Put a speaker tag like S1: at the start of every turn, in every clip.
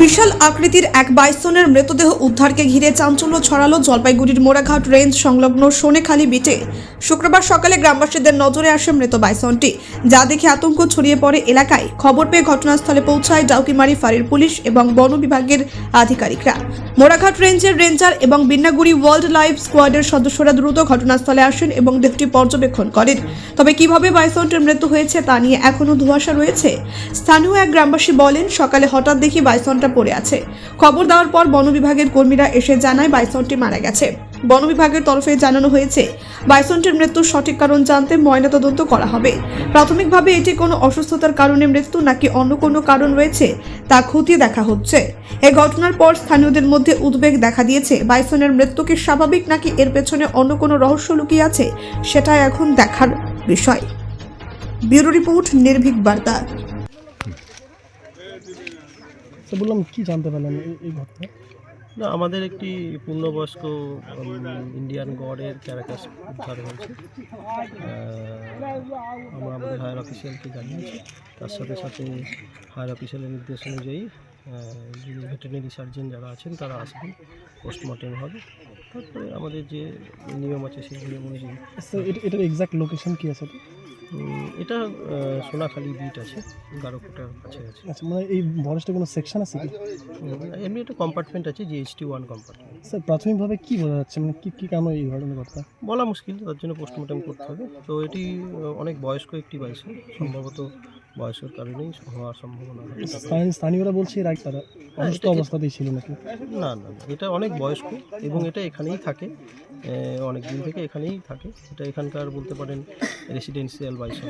S1: বিশাল আকৃতির এক বাইসনের মৃতদেহ উদ্ধারকে ঘিরে চাঞ্চল্য ছড়ালো জলপাইগুড়ির মোড়াঘাট রেঞ্জ সংলগ্ন সোনেখালি বিটে। শুক্রবার সকালে গ্রামবাসীদের নজরে আসে মৃত বাইসনটি, যা দেখে আতঙ্ক ছড়িয়ে পড়ে এলাকায়। খবর পেয়ে ঘটনাস্থলে পৌঁছায় ডাউকিমারি ফাঁড়ির পুলিশ এবং বন বিভাগের আধিকারিকরা। মোড়াঘাট রেঞ্জের রেঞ্জার এবং বিন্নাগুড়ি ওয়াইল্ড লাইফ স্কোয়াডের সদস্যরা দ্রুত ঘটনাস্থলে আসেন এবং দেহটি পর্যবেক্ষণ করেন। তবে কিভাবে বাইসনটির মৃত্যু হয়েছে তা নিয়ে এখনও ধোঁয়াশা রয়েছে। স্থানীয় এক গ্রামবাসী বলেন, সকালে হঠাৎ দেখি বাইসনটা পড়ে আছে। খবর দেওয়ার পর বন বিভাগের কর্মীরা এসে জানায় বাইসনটি মারা গেছে। বন বিভাগের তরফে জানানো হয়েছে, বাইসনটির মৃত্যুর সঠিক কারণ জানতে ময়নাতদন্ত করা হবে। প্রাথমিকভাবে এটি কোনো অসুস্থতার কারণে মৃত্যু নাকি অন্য কোনো কারণ রয়েছে তা খতিয়ে দেখা হচ্ছে। এই ঘটনার পর স্থানীয়দের মধ্যে উদ্বেগ দেখা দিয়েছে। বাইসনের মৃত্যু কি স্বাভাবিক নাকি এর পেছনে অন্য কোনো রহস্য লুকিয়ে আছে, সেটা এখন দেখার বিষয়। ব্যুরো রিপোর্ট, নির্ভীক বার্তা।
S2: বললাম, কি জানতে পারলেন এই ঘটনা?
S3: না, আমাদের একটি পূর্ণবয়স্ক ইন্ডিয়ান গডের ক্যারাকাস উদ্ধার হয়েছে। আমরা আমাদের হায়ার অফিসিয়ালকে জানিয়েছি। তার সাথে সাথে হায়ার অফিসিয়ালের নির্দেশ অনুযায়ী যিনি ভেটেরিনারি সার্জন যারা আছেন তারা আসবেন, পোস্টমর্টেম হবে, তারপরে আমাদের যে নিয়ম আছে সেই নিয়ম অনুযায়ী।
S2: এটার এক্সাক্ট লোকেশন কি আছে?
S3: এটা সোনাখালি বিট আছে, গারোকোটার কাছে আছে।
S2: আচ্ছা, মানে এই ফরেস্টে কোনো সেকশন আছে কি?
S3: এমনি একটা কম্পার্টমেন্ট আছে, GHT-1 কম্পার্টমেন্ট।
S2: স্যার, প্রাথমিকভাবে কি বোঝা যাচ্ছে, মানে কি কারণে এই ধরনের কথা
S3: বলা মুশকিল, তার জন্য পোস্টমর্টম করতে হবে। তো এটি অনেক বয়স্ক একটি বাইসন, সম্ভবত বয়সের কারণেই হওয়ার সম্ভাবনা আছে।
S2: স্থানীয়রা বলছে এর আগে তারা অসুস্থ অবস্থাতেই ছিল নাকি?
S3: না, এটা অনেক বয়স্ক এবং এটা এখানেই থাকে, অনেক দিন থেকে এখানেই থাকে। এটা এখানকার বলতে পারেন রেসিডেন্সিয়াল বাইসন।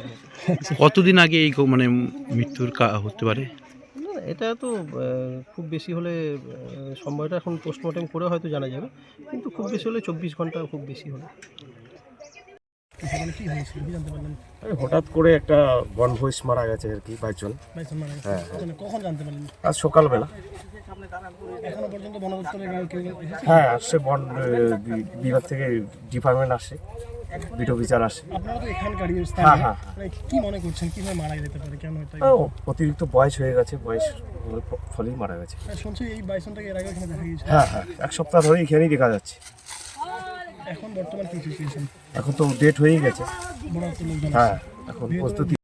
S4: কতদিন আগে এই মানে মৃত্যুর হতে পারে?
S3: না, এটা তো খুব বেশি হলে সময়টা এখন পোস্টমর্টম করে হয়তো জানা যাবে, কিন্তু খুব বেশি হলে 24 ঘন্টা, খুব বেশি হলে।
S5: হঠাৎ করে একটা বনভোজ মারা গেছে আর কি, বাইজন। হ্যাঁ,
S2: কখন জানতে পারলেন?
S5: আজ সকালবেলা।
S2: এখনো পর্যন্ত বন দপ্তরের কেউ এসেছে?
S5: হ্যাঁ, আসছে, বন বিভাগ থেকে ডিপার্টমেন্ট আসছে, বিট অফিসার আসছে।
S2: আপনারা তো এখানকারই
S5: হ্যাঁ,
S2: স্থানীয়,
S5: হ্যাঁ।
S2: মানে কি মনে করছেন কিভাবে মারা যেতে পারে, কেন হয়তো?
S5: অতিরিক্ত বয়স হয়ে গেছে, বয়স ফলেই মারা গেছে।
S2: শুনছি এই বাইসনটাকে এর আগে এখানে দেখা গিয়েছে।
S5: হ্যাঁ, এক সপ্তাহ ধরে এখানেই দেখা যাচ্ছে।
S2: এখন বর্তমান কি সিচুয়েশন?
S5: এখন তো ডেট হয়েই গেছে।
S2: বড় একটা লোকজন
S5: হ্যাঁ, এখন প্রস্তুতি